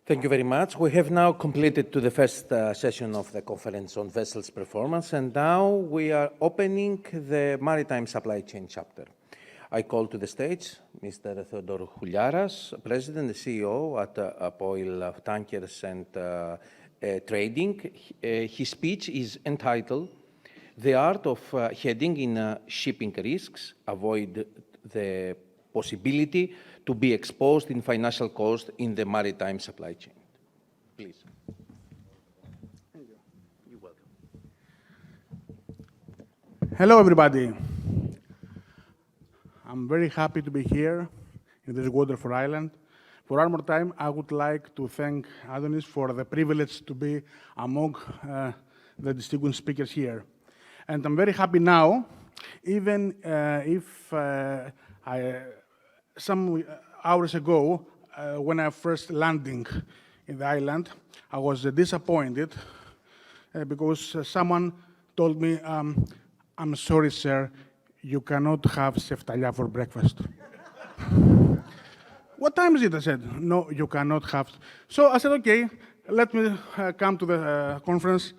Thank you very much. We have now completed to the first session of the conference on vessels performance, and now we are opening the maritime supply chain chapter. I call to the stage Mr. Theodore Chouliaras, President and CEO at Upoil Tankers and Trading. His speech is entitled "The Art of Hedging in Shipping Risks, Avoid the Possibility to be exposed in financial cost in the maritime supply chain." Please. Thank you. You're welcome. Hello, everybody. I'm very happy to be here in this wonderful island. For one more time, I would like to thank Adonis for the privilege to be among the distinguished speakers here. And I'm very happy now, even if some hours ago, when I first landing in the island, I was disappointed because someone told me, "I'm sorry, sir, you cannot have seftalia for breakfast." "What time is it?" I said. "No, you cannot have." So I said, "Okay, let me come to the conference,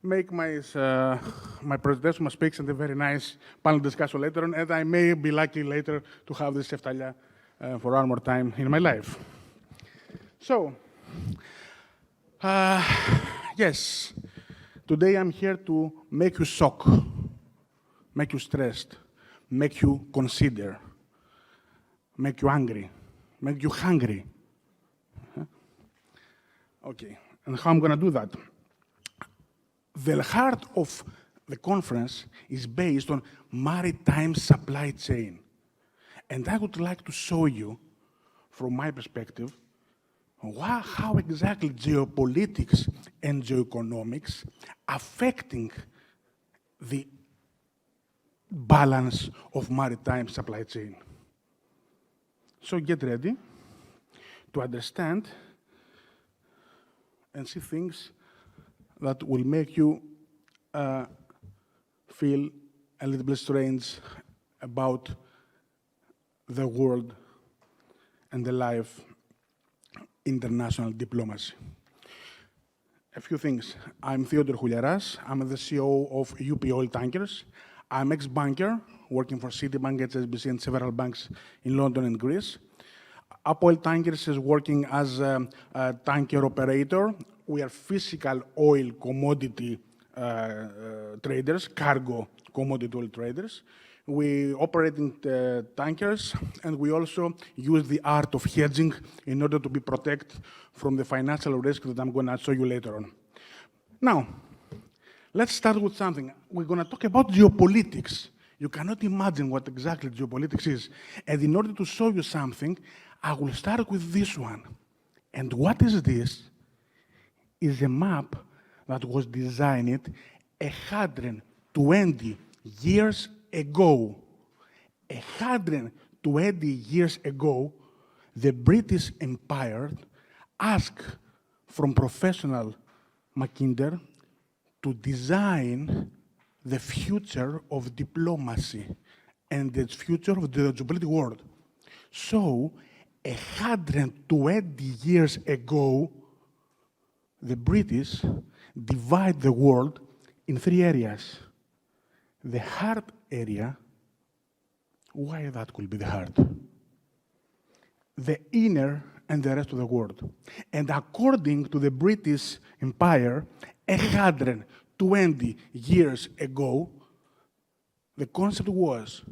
make my presentation, my speech, and a very nice panel discussion later on, and I may be lucky later to have this seftalia for one more time in my life." So, yes, today I'm here to make you shock, make you stressed, make you consider, make you angry, make you hungry. Okay, and how I'm going to do that? The heart of the conference is based on maritime supply chain. And I would like to show you, from my perspective, how exactly geopolitics and geoeconomics affecting the balance of maritime supply chain. So get ready to understand and see things that will make you feel a little bit strange about the world and the life international diplomacy. A few things. I'm Theodore Chouliaras. I'm the CEO of Upoil Tankers. I'm ex-banker, working for Citibank, HSBC, and several banks in London and Greece. Upoil Tankers is working as a tanker operator. We are physical oil commodity traders, cargo commodity oil traders. We operate in tankers, and we also use the art of hedging in order to be protected from the financial risk that I'm going to show you later on. Now, let's start with something. We're going to talk about geopolitics. You cannot imagine what exactly geopolitics is. And in order to show you something, I will start with this one. And what is this? Is a map that was designed 120 years ago. 120 years ago, the British Empire asked from professional Mackinder to design the future of diplomacy and the future of the geopolitical world. So, 120 years ago, the British divide the world in 3 areas. The heart area, why that could be the heart? The inner and the rest of the world. And according to the British Empire, 120 years ago, the concept was,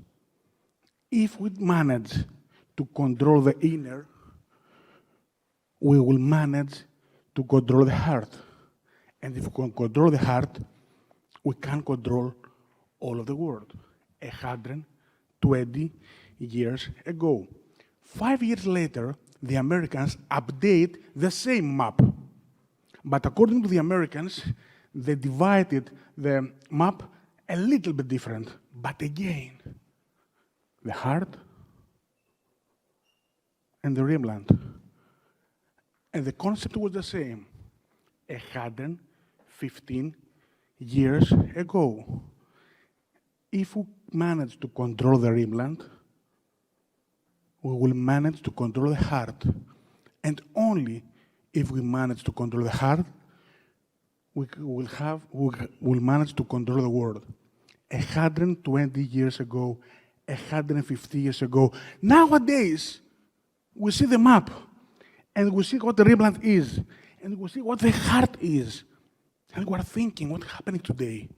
if we manage to control the inner, we will manage to control the heart. And if we can control the heart, we can control all of the world. 120 years ago. 5 years later, the Americans update the same map. But according to the Americans, they divided the map a little bit different. But again, the heart and the rimland. And the concept was the same. 115 years ago. If we manage to control the rimland, we will manage to control the heart. And only if we manage to control the heart, we will manage to control the world. 120 years ago, 150 years ago. Nowadays, we see the map, and we see what the Rimland is, and we see what the heart is, and we're thinking, what's happening today?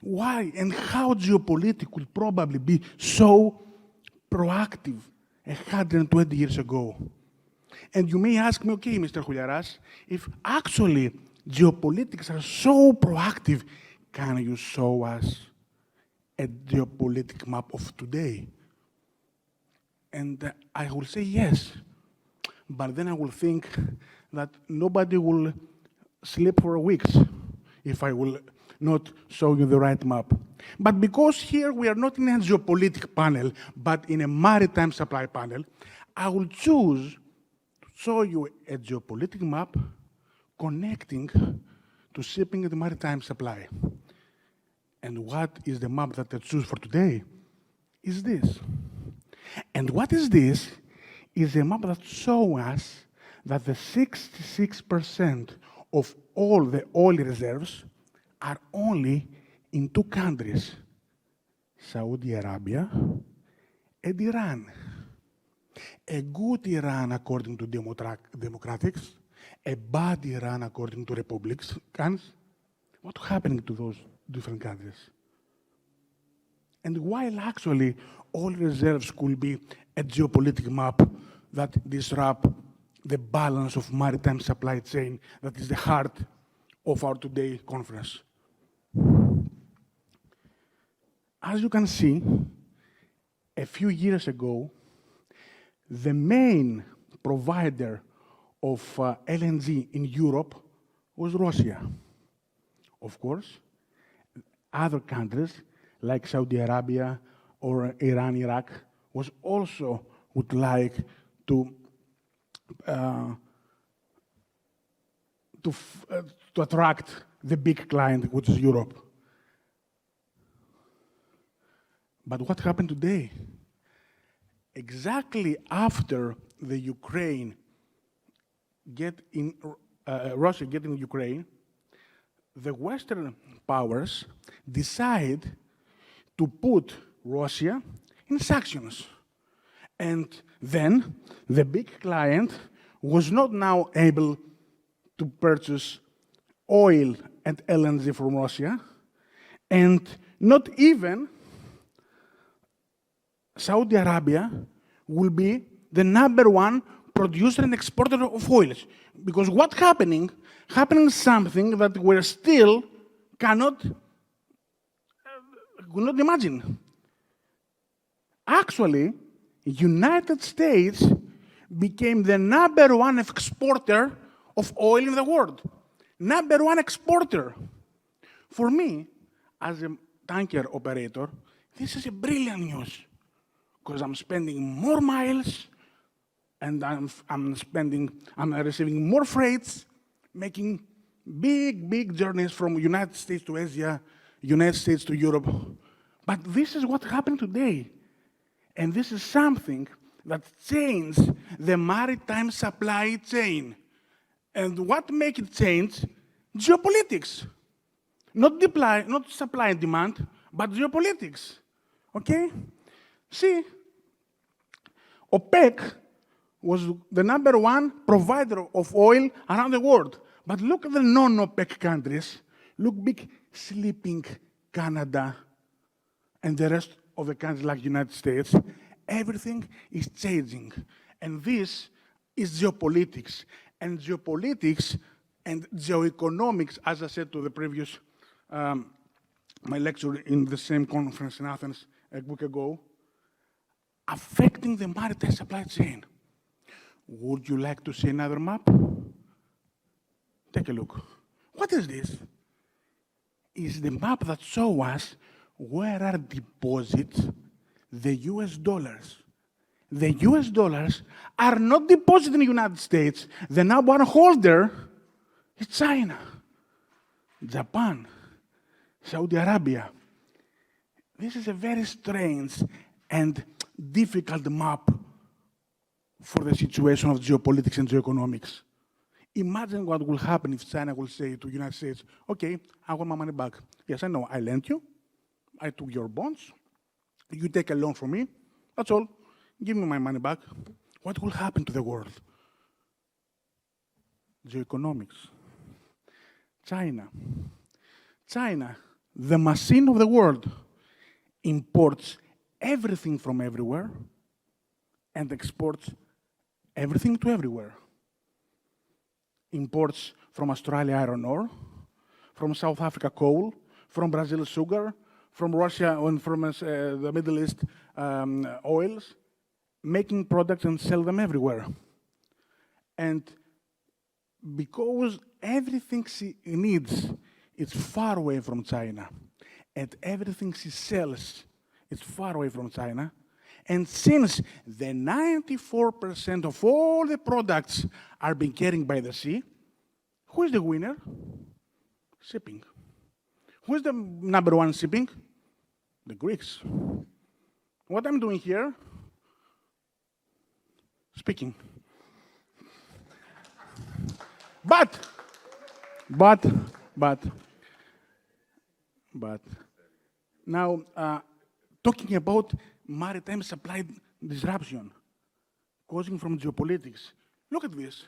Why and how geopolitics will probably be so proactive 120 years ago? And you may ask me, okay, Mr. Chouliaras, if actually geopolitics are so proactive, can you show us a geopolitical map of today? And I will say yes, but then I will think that nobody will sleep for weeks if I will not show you the right map. But because here we are not in a geopolitical panel, but in a maritime supply panel, I will choose to show you a geopolitical map connecting to shipping and maritime supply. And what is the map that I choose for today is this. And what is this? Is a map that shows us that the 66% of all the oil reserves are only in two countries, Saudi Arabia and Iran. A good Iran according to democrats, a bad Iran according to republicans. What's happening to those different countries? And while actually oil reserves could be a geopolitical map that disrupt the balance of maritime supply chain that is the heart of our today conference. As you can see, a few years ago, the main provider of LNG in Europe was Russia. Of course, other countries like Saudi Arabia or Iran, Iraq, was also would like to attract the big client, which is Europe. But what happened today? Exactly after the Russia get in Ukraine, the Western powers decide to put Russia in sanctions. And then the big client was not now able to purchase oil and LNG from Russia, and not even Saudi Arabia will be the number 1 producer and exporter of oils. Because what's happening something that we still cannot imagine. Actually, United States became the number 1 exporter of oil in the world. Number 1 exporter. For me, as a tanker operator, this is a brilliant news, because I'm spending more miles, and I'm receiving more freights, making big journeys from United States to Asia, United States to Europe. But this is what happened today. And this is something that changed the maritime supply chain. And what makes it change? Geopolitics. Not supply and demand, but geopolitics. Okay? See, OPEC was the number 1 provider of oil around the world. But look at the non-OPEC countries. Look, big sleeping Canada and the rest of the countries like United States. Everything is changing. And this is geopolitics. And geopolitics and geoeconomics, as I said to the previous, my lecture in the same conference in Athens a week ago, affecting the maritime supply chain. Would you like to see another map? Take a look. What is this? It's the map that shows us where are deposits, the US dollars. The US dollars are not deposited in the United States. The number 1 holder is China, Japan, Saudi Arabia. This is a very strange and difficult map for the situation of geopolitics and geoeconomics. Imagine what will happen if China will say to the United States, okay, I want my money back. Yes, I know, I lent you, I took your bonds, you take a loan from me, that's all, give me my money back. What will happen to the world? Geoeconomics. China, the machine of the world, imports everything from everywhere and exports everything to everywhere. Imports from Australia iron ore, from South Africa coal, from Brazil sugar, from Russia and from the Middle East oils, making products and sell them everywhere. And because everything she needs is far away from China, and everything she sells is far away from China, and since the 94% of all the products are being carried by the sea, who is the winner? Shipping. Who is the number one shipping? The Greeks. What I'm doing here, speaking. But, now, talking about maritime supply disruption causing from geopolitics. Look at this.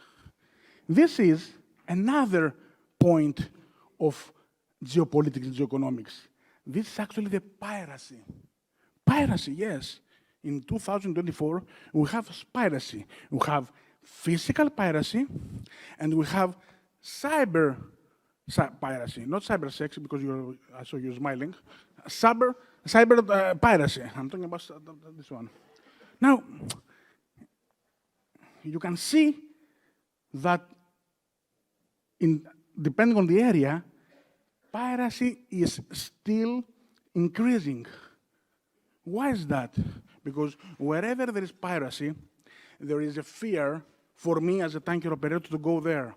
This is another point of geopolitics and geoeconomics. This is actually the piracy. Piracy, yes. In 2024, we have piracy. We have physical piracy, and we have cyber piracy, not cyber sex, because I saw you smiling. Cyber piracy. I'm talking about this one. Now, you can see that depending on the area, piracy is still increasing. Why is that? Because wherever there is piracy, there is a fear for me as a tanker operator to go there.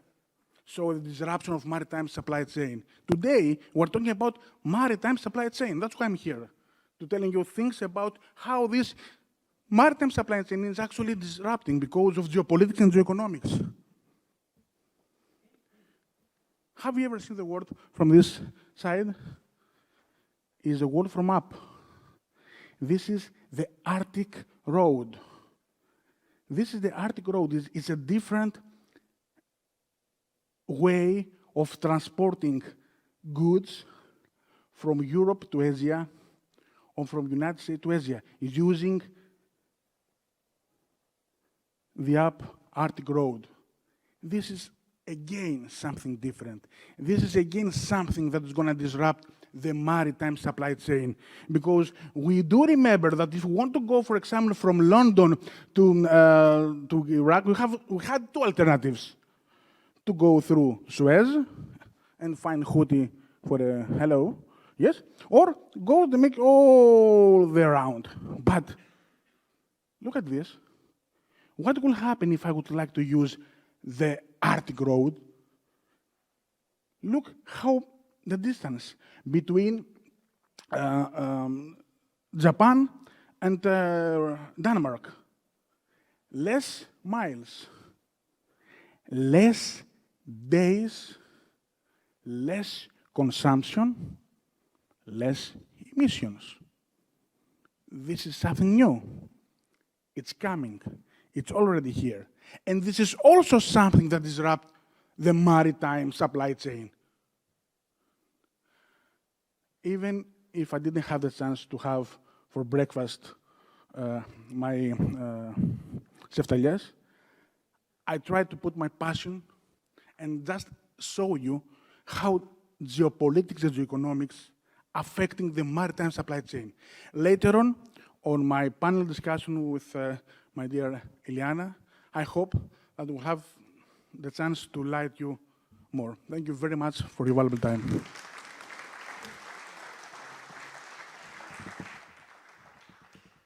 So the disruption of maritime supply chain. Today, we're talking about maritime supply chain. That's why I'm here, to telling you things about how this maritime supply chain is actually disrupting because of geopolitics and geoeconomics. Have you ever seen the word from this side? Is a word from up. This is the Arctic Road. This is the Arctic Road. It's a different way of transporting goods from Europe to Asia or from United States to Asia, using the Arctic Road. This is again something different. This is again something that is going to disrupt the maritime supply chain, because we do remember that if we want to go, for example, from London to Iraq, we had two alternatives: to go through Suez and find Houthi for a hello, yes, or go to make all the round. But look at this. What will happen if I would like to use the Arctic Road? Look how the distance between Japan and Denmark. Less miles, less days, less consumption, less emissions. This is something new. It's coming. It's already here. And this is also something that disrupts the maritime supply chain. Even if I didn't have the chance to have for breakfast my ceftalias, I tried to put my passion and just show you how geopolitics and geoeconomics affecting the maritime supply chain. Later on my panel discussion with my dear Iliana, I hope that we'll have the chance to light you more. Thank you very much for your valuable time.